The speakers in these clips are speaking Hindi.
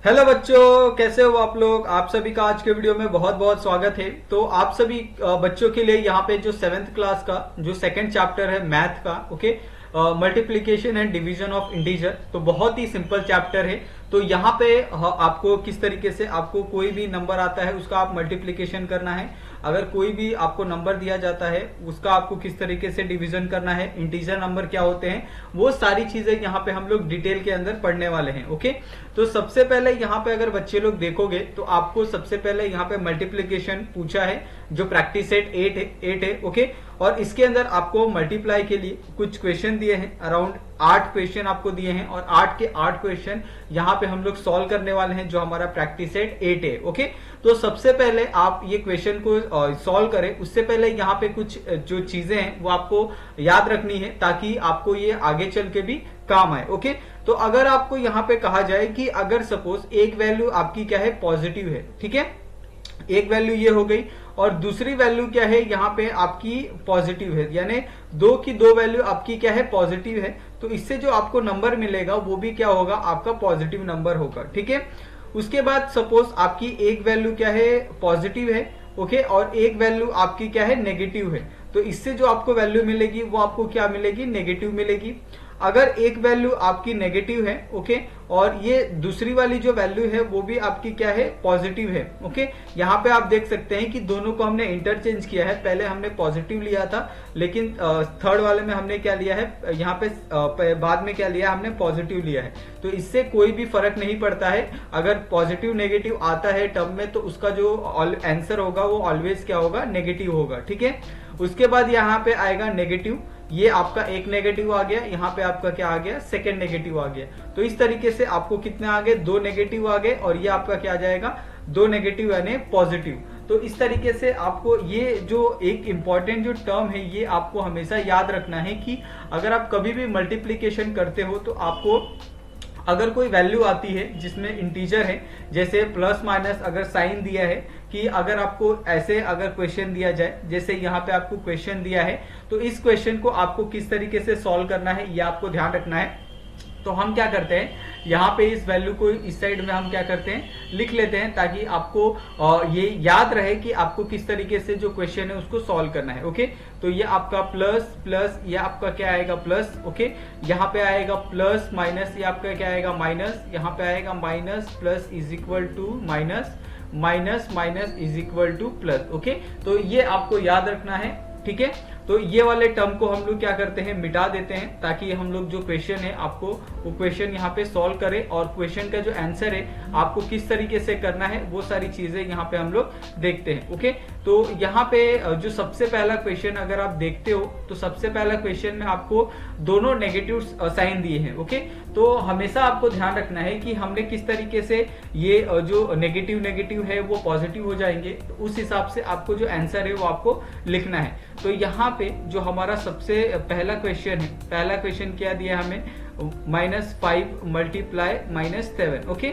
हेलो बच्चों, कैसे हो आप लोग। आप सभी का आज के वीडियो में बहुत बहुत स्वागत है। तो आप सभी बच्चों के लिए यहाँ पे जो 7th क्लास का जो सेकंड चैप्टर है मैथ का, okay, multiplication and division of integer, तो बहुत ही सिंपल चैप्टर है। तो यहाँ पे आपको किस तरीके से आपको कोई भी नंबर आता है उसका आप मल्टीप्लिकेशन करना है। अगर कोई भी आपको नंबर दिया जाता है उसका आपको किस तरीके से डिवीजन करना है, इंटीजर नंबर क्या होते हैं, वो सारी चीजें यहाँ पे हम लोग डिटेल के अंदर पढ़ने वाले हैं। ओके, तो सबसे पहले यहाँ पे अगर बच्चे लोग देखोगे तो आपको सबसे पहले यहाँ पे मल्टीप्लिकेशन पूछा है जो प्रैक्टिस सेट 8 है। ओके, और इसके अंदर आपको मल्टीप्लाई के लिए कुछ क्वेश्चन दिए हैं, अराउंड 8 क्वेश्चन आपको दिए हैं और 8 के 8 क्वेश्चन यहाँ पे हम लोग सॉल्व करने वाले हैं जो हमारा प्रैक्टिस सेट 8 है। ओके, तो सबसे पहले आप ये क्वेश्चन को सॉल्व करें उससे पहले यहाँ पे कुछ जो चीजें हैं वो आपको याद रखनी है ताकि आपको ये आगे चल के भी काम आए। ओके, तो अगर आपको यहाँ पे कहा जाए कि अगर सपोज एक वैल्यू आपकी क्या है, पॉजिटिव है, ठीक है, एक वैल्यू ये हो गई और दूसरी वैल्यू क्या है यहाँ पे आपकी पॉजिटिव है, यानी दो की दो वैल्यू आपकी क्या है, पॉजिटिव है। तो इससे जो आपको नंबर मिलेगा वो भी क्या होगा, आपका पॉजिटिव नंबर होगा। ठीक है, उसके बाद सपोज आपकी एक वैल्यू क्या है, पॉजिटिव है, ओके, और एक वैल्यू आपकी क्या है, नेगेटिव है। तो इससे जो आपको वैल्यू मिलेगी वो आपको क्या मिलेगी, नेगेटिव मिलेगी। अगर एक वैल्यू आपकी नेगेटिव है, ओके, और ये दूसरी वाली जो वैल्यू है वो भी आपकी क्या है, पॉजिटिव है। ओके, यहाँ पे आप देख सकते हैं कि दोनों को हमने इंटरचेंज किया है, पहले हमने पॉजिटिव लिया था लेकिन थर्ड वाले में हमने क्या लिया है, यहाँ पे बाद में क्या लिया, हमने पॉजिटिव लिया है। तो इससे कोई भी फर्क नहीं पड़ता है, अगर पॉजिटिव नेगेटिव आता है टर्म में तो उसका जो आंसर होगा वो ऑलवेज क्या होगा, नेगेटिव होगा। ठीक है, उसके बाद यहाँ पे आएगा नेगेटिव, ये आपका एक नेगेटिव आ गया, यहाँ पे आपका क्या आ गया, सेकंड नेगेटिव आ गया। तो इस तरीके से आपको कितने आ गए, दो नेगेटिव आ गए और ये आपका क्या आ जाएगा, दो नेगेटिव यानी पॉजिटिव। तो इस तरीके से आपको ये जो एक इंपॉर्टेंट जो टर्म है ये आपको हमेशा याद रखना है कि अगर आप कभी भी मल्टीप्लीकेशन करते हो तो आपको अगर कोई वैल्यू आती है जिसमें इंटीजर है, जैसे प्लस माइनस अगर साइन दिया है, कि अगर आपको ऐसे अगर क्वेश्चन दिया जाए, जैसे यहाँ पे आपको क्वेश्चन दिया है तो इस क्वेश्चन को आपको किस तरीके से सॉल्व करना है ये आपको ध्यान रखना है। तो हम क्या करते हैं, यहाँ पे इस वैल्यू को इस साइड में हम क्या करते हैं, लिख लेते हैं ताकि आपको ये याद रहे कि आपको किस तरीके से जो क्वेश्चन है उसको सॉल्व करना है। ओके, तो ये आपका प्लस प्लस, ये आपका क्या आएगा, प्लस। ओके, यहाँ पे आएगा प्लस माइनस, ये आपका क्या आएगा, माइनस, यहाँ पे आएगा minus plus is equal to minus, minus minus is equal to plus. Okay, तो ये आपको याद रखना है। ठीक है, तो ये वाले टर्म को हम लोग क्या करते हैं, मिटा देते हैं ताकि हम लोग जो क्वेश्चन है आपको वो क्वेश्चन यहाँ पे सॉल्व करें और क्वेश्चन का जो आंसर है आपको किस तरीके से करना है वो सारी चीजें यहाँ पे हम लोग देखते हैं। ओके, तो यहाँ पे जो सबसे पहला क्वेश्चन अगर आप देखते हो तो सबसे पहला क्वेश्चन में आपको दोनों नेगेटिव साइन दिए हैं। ओके, तो हमेशा आपको ध्यान रखना है कि हमने किस तरीके से ये जो नेगेटिव नेगेटिव है वो पॉजिटिव हो जाएंगे, तो उस हिसाब से आपको जो आंसर है वो आपको लिखना है। तो यहाँ पे जो हमारा सबसे पहला क्वेश्चन है, पहला क्वेश्चन क्या दिया हमें, -5 मल्टीप्लाई -7। ओके,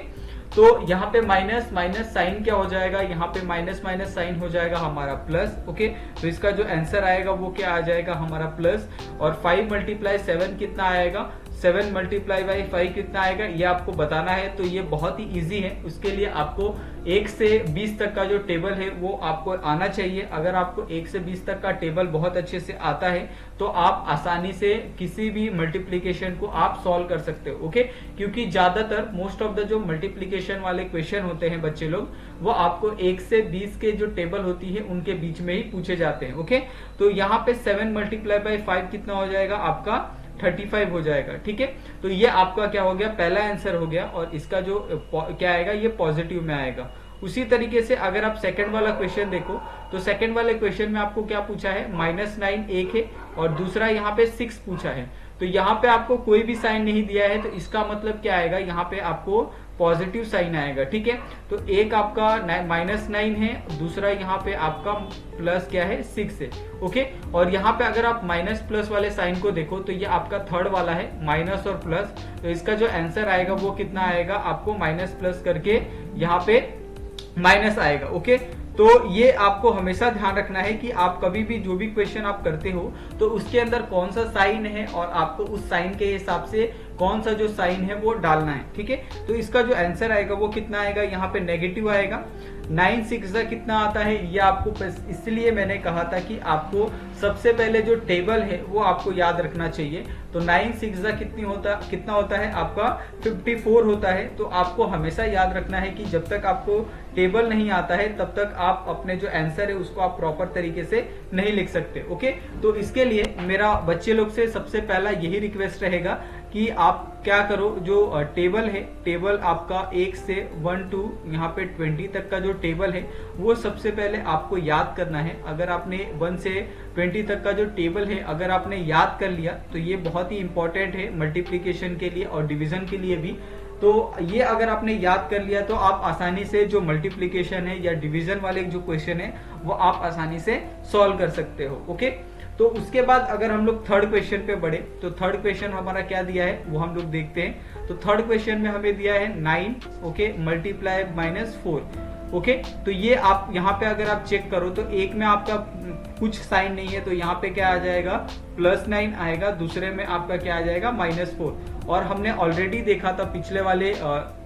तो यहाँ पे माइनस माइनस साइन क्या हो जाएगा, यहाँ पे माइनस माइनस साइन हो जाएगा हमारा प्लस। ओके, तो इसका जो आंसर आएगा वो क्या आ जाएगा, हमारा प्लस। और 5 मल्टीप्लाई 7 कितना आएगा, 7 मल्टीप्लाई बाई 5 कितना आएगा, ये आपको बताना है। तो ये बहुत ही इजी है, उसके लिए आपको 1 से 20 तक का जो टेबल है वो आपको आना चाहिए। अगर आपको 1 से 20 तक का टेबल बहुत अच्छे से आता है तो आप आसानी से किसी भी मल्टीप्लीकेशन को आप सॉल्व कर सकते हो। ओके, क्योंकि ज्यादातर मोस्ट ऑफ द जो मल्टीप्लीकेशन वाले क्वेश्चन होते हैं बच्चे लोग, वो आपको 1 से 20 के जो टेबल होती है उनके बीच में ही पूछे जाते हैं। ओके, तो यहाँ पे 7 मल्टीप्लाई बाई 5 कितना हो जाएगा, आपका 35 हो जाएगा। ठीक है, तो ये आपका क्या हो गया, पहला आंसर हो गया और इसका जो क्या आएगा, ये पॉजिटिव में आएगा। उसी तरीके से अगर आप सेकंड वाला क्वेश्चन देखो तो सेकंड वाले क्वेश्चन में आपको क्या पूछा है, -9 एक है और दूसरा यहाँ पे 6 पूछा है। तो यहाँ पे आपको कोई भी साइन नहीं दिया है तो इसका मतलब क्या आएगा, यहाँ पे आपको पॉजिटिव साइन आएगा। ठीक है, तो एक आपका -9 है, दूसरा यहाँ पे आपका प्लस क्या है, 6 है। ओके, और यहाँ पे अगर आप माइनस प्लस वाले साइन को देखो तो ये आपका थर्ड वाला है, माइनस और प्लस। तो इसका जो आंसर आएगा वो कितना आएगा, आपको माइनस प्लस करके यहाँ पे माइनस आएगा। ओके, तो ये आपको हमेशा ध्यान रखना है कि आप कभी भी जो भी क्वेश्चन आप करते हो तो उसके अंदर कौन सा साइन है और आपको उस साइन के हिसाब से कौन सा जो साइन है वो डालना है, ठीक है। तो इसका जो आंसर आएगा वो कितना आएगा, यहाँ पे नेगेटिव आएगा। 9 6 कितना आता है, ये आपको इसलिए मैंने कहा था कि आपको सबसे पहले जो टेबल है वो आपको याद रखना चाहिए। तो 9 6 कितना होता है आपका 54 होता है। तो आपको हमेशा याद रखना है कि जब तक आपको टेबल नहीं आता है तब तक आप अपने जो आंसर है उसको आप प्रॉपर तरीके से नहीं लिख सकते, ओके। तो इसके लिए मेरा बच्चे लोग से सबसे पहला यही रिक्वेस्ट रहेगा कि आप क्या करो, जो टेबल है, टेबल आपका 1 से 1 to यहाँ पे 20 तक का जो टेबल है वो सबसे पहले आपको याद करना है। अगर आपने 1 से 20 तक का जो टेबल है अगर आपने याद कर लिया तो ये बहुत ही इंपॉर्टेंट है मल्टीप्लिकेशन के लिए और डिवीजन के लिए भी। तो ये अगर आपने याद कर लिया तो आप आसानी से जो मल्टीप्लिकेशन है या डिवीजन वाले जो क्वेश्चन है वो आप आसानी से सॉल्व कर सकते हो, ओके। तो उसके बाद अगर हम लोग थर्ड क्वेश्चन पे बढ़े तो थर्ड क्वेश्चन हमारा क्या दिया है वो हम लोग देखते हैं। तो थर्ड क्वेश्चन में हमें दिया है 9, ओके, मल्टीप्लाई -4, ओके। तो ये आप यहाँ पे अगर आप चेक करो तो एक में आपका कुछ साइन नहीं है तो यहाँ पे क्या आ जाएगा +9 आएगा, दूसरे में आपका क्या आ जाएगा -4। और हमने ऑलरेडी देखा था पिछले वाले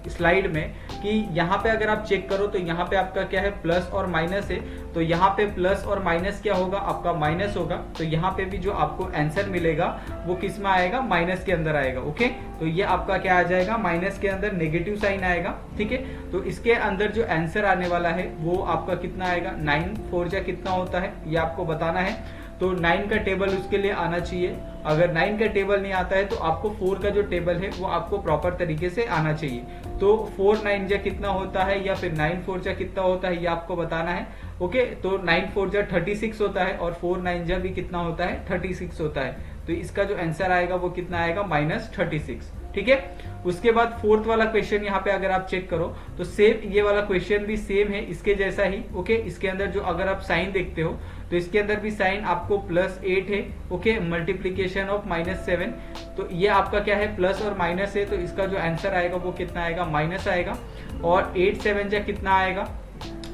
स्लाइड में कि यहाँ पे अगर आप चेक करो तो यहाँ पे आपका क्या है प्लस और माइनस है। तो यहाँ पे प्लस और माइनस क्या होगा, आपका माइनस होगा। तो यहाँ पे भी जो आपको आंसर मिलेगा वो किस में आएगा, माइनस के अंदर आएगा, ओके। तो ये आपका क्या आ जाएगा, माइनस के अंदर नेगेटिव साइन आएगा, ठीक है। तो इसके अंदर जो आंसर आने वाला है वो आपका कितना आएगा, 9 4 कितना होता है ये आपको बताना है। तो 9 का टेबल उसके लिए आना चाहिए। अगर 9 का टेबल नहीं आता है तो आपको 4 का जो टेबल है वो आपको प्रॉपर तरीके से आना चाहिए। तो 4 9 कितना होता है या फिर 9 4 कितना होता है ये आपको बताना है, ओके। तो 9 4 36 होता है और 4 9 भी कितना होता है, 36 होता है। तो इसका जो आंसर आएगा वो कितना आएगा, -36, ठीक है। उसके बाद फोर्थ वाला क्वेश्चन यहाँ पे अगर आप चेक करो तो सेम ये वाला क्वेश्चन भी सेम है इसके जैसा ही, ओके। इसके अंदर जो अगर आप साइन देखते हो तो इसके अंदर भी साइन आपको +8 है, ओके, मल्टीप्लीकेशन ऑफ -7। तो ये आपका क्या है, प्लस और माइनस है। तो इसका जो आंसर आएगा वो कितना आएगा, माइनस आएगा। और 8 7 कितना आएगा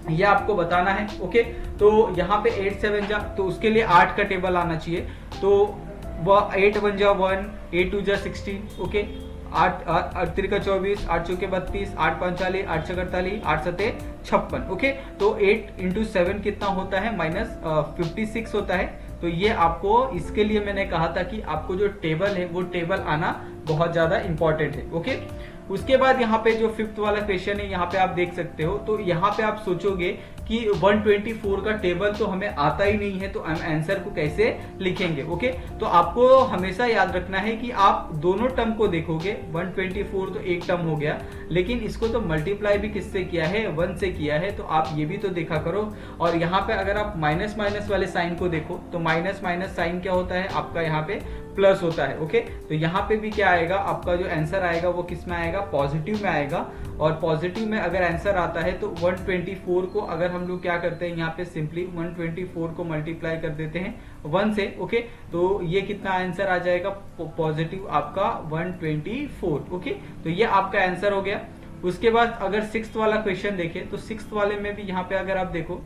ये आपको बताना है, ओके। तो यहाँ पे 8 7 तो उसके लिए 8 का टेबल आना चाहिए। तो वह 8 1 1, 8 2 16, ओके। 8 8 3 24, 8 4 32, 8 5 40, 8 6 48, 8 7 56, ओके। तो 8 × 7 कितना होता है, -56 होता है। तो ये आपको, इसके लिए मैंने कहा था कि आपको जो टेबल है वो टेबल आना बहुत ज्यादा इंपॉर्टेंट है, ओके। उसके बाद यहाँ पे जो 5th वाला क्वेश्चन है यहाँ पे आप देख सकते हो। तो यहाँ पे आप सोचोगे कि 124 का टेबल तो हमें आता ही नहीं है तो हम आंसर को कैसे लिखेंगे, ओके। तो आपको हमेशा याद रखना है कि आप दोनों टर्म को देखोगे। 124 तो एक टर्म हो गया, लेकिन इसको तो मल्टीप्लाई भी किससे किया है, 1 से किया है। तो आप ये भी तो देखा करो। और यहाँ पे अगर आप माइनस माइनस वाले साइन को देखो तो माइनस माइनस साइन क्या होता है आपका, यहाँ पे प्लस होता है, ओके। तो यहाँ पे भी क्या आएगा, आपका जो आंसर आएगा वो किस में आएगा, पॉजिटिव में आएगा। और पॉजिटिव में अगर आंसर आता है तो 124 को अगर हम लोग क्या करते हैं, यहाँ पे सिंपली 124 को मल्टीप्लाई कर देते हैं 1 से, ओके। तो ये कितना आंसर आ जाएगा, पॉजिटिव आपका 124, ओके। तो ये आपका आंसर हो गया। उसके बाद अगर 6th वाला क्वेश्चन देखें तो 6th वाले में भी यहाँ पे अगर आप देखो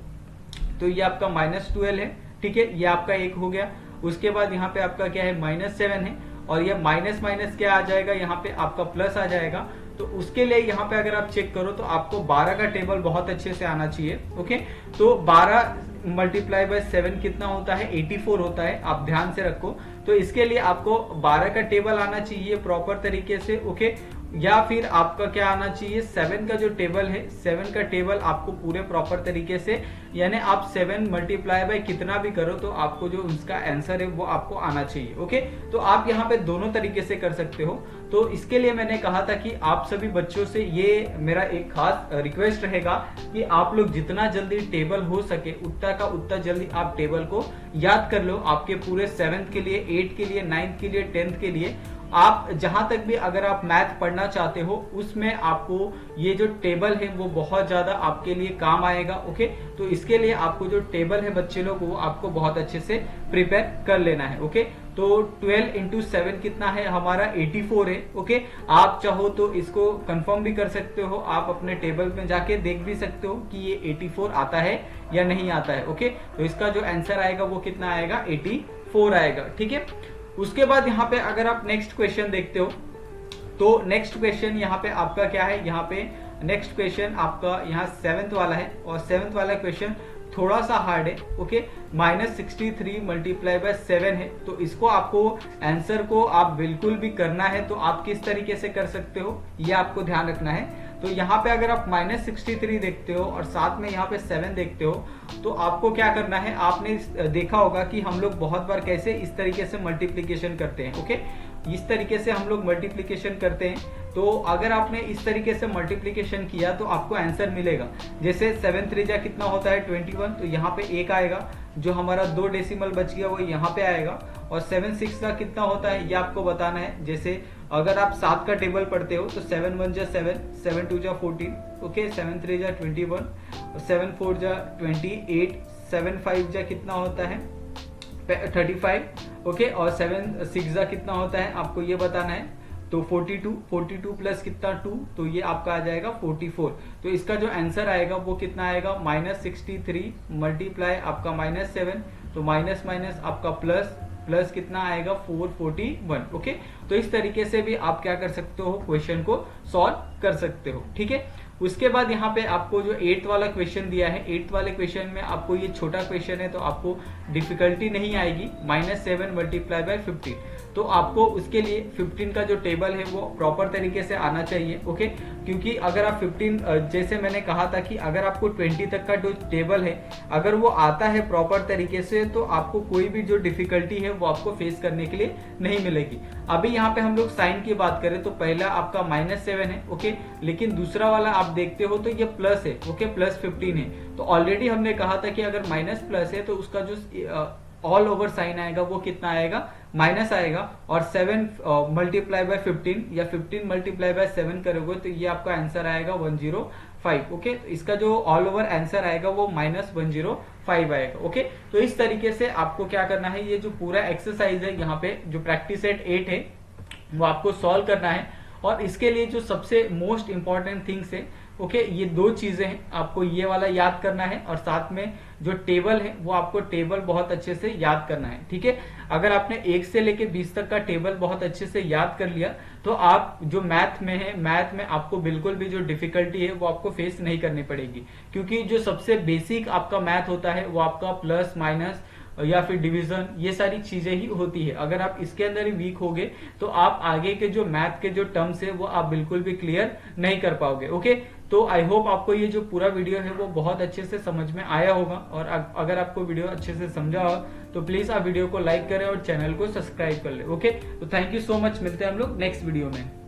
तो ये आपका -12 है, ठीक है। ये आपका 1 हो गया। उसके बाद यहाँ पे आपका क्या है, -7 है। और ये माइनस माइनस क्या आ जाएगा, यहाँ पे आपका प्लस आ जाएगा। तो उसके लिए यहाँ पे अगर आप चेक करो तो आपको 12 का टेबल बहुत अच्छे से आना चाहिए, ओके। तो 12 × 7 कितना होता है, 84 होता है। आप ध्यान से रखो। तो इसके लिए आपको 12 का टेबल आना चाहिए प्रॉपर तरीके से, ओके। या फिर आपका क्या आना चाहिए, 7 का जो टेबल है, 7 का टेबल आपको पूरे प्रॉपर तरीके से, यानी आप 7 × कितना भी करो तो आपको जो उसका आंसर है वो आपको आना चाहिए, ओके। तो आप यहाँ पे दोनों तरीके से कर सकते हो। तो इसके लिए मैंने कहा था कि आप सभी बच्चों से ये मेरा एक खास रिक्वेस्ट रहेगा कि आप लोग जितना जल्दी टेबल हो सके उतना जल्दी आप टेबल को याद कर लो। आपके पूरे 7th के लिए, 8th के लिए, 9th के लिए, 10th के लिए, आप जहां तक भी अगर आप मैथ पढ़ना चाहते हो उसमें आपको ये जो टेबल है वो बहुत ज्यादा आपके लिए काम आएगा, ओके। तो इसके लिए आपको जो टेबल है बच्चे लोग वो आपको बहुत अच्छे से प्रिपेयर कर लेना है, ओके। तो 12 × 7 कितना है हमारा, 84 है, ओके। आप चाहो तो इसको कंफर्म भी कर सकते हो, आप अपने टेबल में जाके देख भी सकते हो कि ये 84 आता है या नहीं आता है, ओके। तो इसका जो आंसर आएगा वो कितना आएगा, 84 आएगा, ठीक है। उसके बाद यहाँ पे अगर आप नेक्स्ट क्वेश्चन देखते हो तो नेक्स्ट क्वेश्चन यहाँ पे आपका क्या है, यहाँ पे नेक्स्ट क्वेश्चन आपका यहाँ 7th वाला है, और 7th वाला क्वेश्चन थोड़ा सा हार्ड है। ओके, -63 मल्टीप्लाई बाय 7 है, तो इसको आपको आंसर को आप बिल्कुल भी करना है तो आप किस तरीके से कर सकते हो ये आपको ध्यान रखना है। तो यहाँ पे अगर आप -63 देखते हो और साथ में यहाँ पे 7 देखते हो तो आपको क्या करना है, आपने देखा होगा कि हम लोग बहुत बार कैसे इस तरीके से मल्टीप्लीकेशन करते हैं। ओके, इस तरीके से हम लोग मल्टीप्लीकेशन करते हैं। तो अगर आपने इस तरीके से मल्टीप्लीकेशन किया तो आपको आंसर मिलेगा। जैसे 7 त्रिज्या कितना होता है 21, तो यहाँ पे 1 आएगा, जो हमारा 2 डेसिमल बच गया वो यहाँ पे आएगा। और 7 6 का कितना होता है ये आपको बताना है। जैसे अगर आप 7 का टेबल पढ़ते हो तो 7 1 जा 7, 7 2 जा 14, ओके, 7 3 जा 21, 7 4 जा 28, 7 5 जा कितना होता है 35, ओके, और 7 6 जा कितना होता है आपको ये बताना है। तो 42 प्लस कितना 2, तो ये आपका आ जाएगा 44। तो इसका जो आंसर आएगा वो कितना आएगा, -63 मल्टीप्लाई आपका -7, तो माइनस माइनस आपका प्लस, प्लस कितना आएगा 441। ओके, तो इस तरीके से भी आप क्या कर सकते हो, क्वेश्चन को सॉल्व कर सकते हो। ठीक है, उसके बाद यहाँ पे आपको जो 8th वाला क्वेश्चन दिया है, 8th वाले क्वेश्चन में आपको ये छोटा क्वेश्चन है तो आपको डिफिकल्टी नहीं आएगी। -7 मल्टीप्लाई बाय 15, तो आपको उसके लिए 15 का जो टेबल है वो प्रॉपर तरीके से आना चाहिए। ओके, क्योंकि अगर आप 15 जैसे मैंने कहा था कि अगर आपको 20 तक का जो टेबल है अगर वो आता है प्रॉपर तरीके से तो आपको कोई भी जो डिफिकल्टी है वो आपको फेस करने के लिए नहीं मिलेगी। अभी यहाँ पे हम लोग साइन की बात करें तो पहला आपका -7 है, ओके, लेकिन दूसरा वाला आप देखते हो तो ये प्लस है, ओके, +15 है। तो ऑलरेडी हमने कहा था कि अगर माइनस प्लस है तो उसका जो ऑल ओवर साइन आएगा वो कितना आएगा, माइनस आएगा। और 7 मल्टीप्लाई बाय 15 या 15 मल्टीप्लाई बाय 7 करोगे तो ये आपका आंसर आएगा 105। ओके, तो इसका जो ऑल ओवर आंसर आएगा वो -105 आएगा। ओके, तो इस तरीके से आपको क्या करना है, ये जो पूरा एक्सरसाइज है यहाँ पे जो प्रैक्टिस सेट 8 है वो आपको सॉल्व करना है। और इसके लिए जो सबसे मोस्ट इंपॉर्टेंट थिंग्स है, ओके, ये 2 चीजें हैं, आपको ये वाला याद करना है और साथ में जो टेबल है वो आपको टेबल बहुत अच्छे से याद करना है। ठीक है, अगर आपने 1 से लेके 20 तक का टेबल बहुत अच्छे से याद कर लिया तो आप जो मैथ में है, मैथ में आपको बिल्कुल भी जो डिफिकल्टी है वो आपको फेस नहीं करनी पड़ेगी। क्योंकि जो सबसे बेसिक आपका मैथ होता है वो आपका प्लस माइनस या फिर डिवीजन, ये सारी चीजें ही होती है। अगर आप इसके अंदर ही वीक होगे तो आप आगे के जो मैथ के जो टर्म्स है वो आप बिल्कुल भी क्लियर नहीं कर पाओगे। ओके, तो आई होप आपको ये जो पूरा वीडियो है वो बहुत अच्छे से समझ में आया होगा। और अगर आपको वीडियो अच्छे से समझा हो तो प्लीज आप वीडियो को लाइक करें और चैनल को सब्सक्राइब कर ले। ओके, तो थैंक यू सो मच, मिलते हैं हम लोग नेक्स्ट वीडियो में।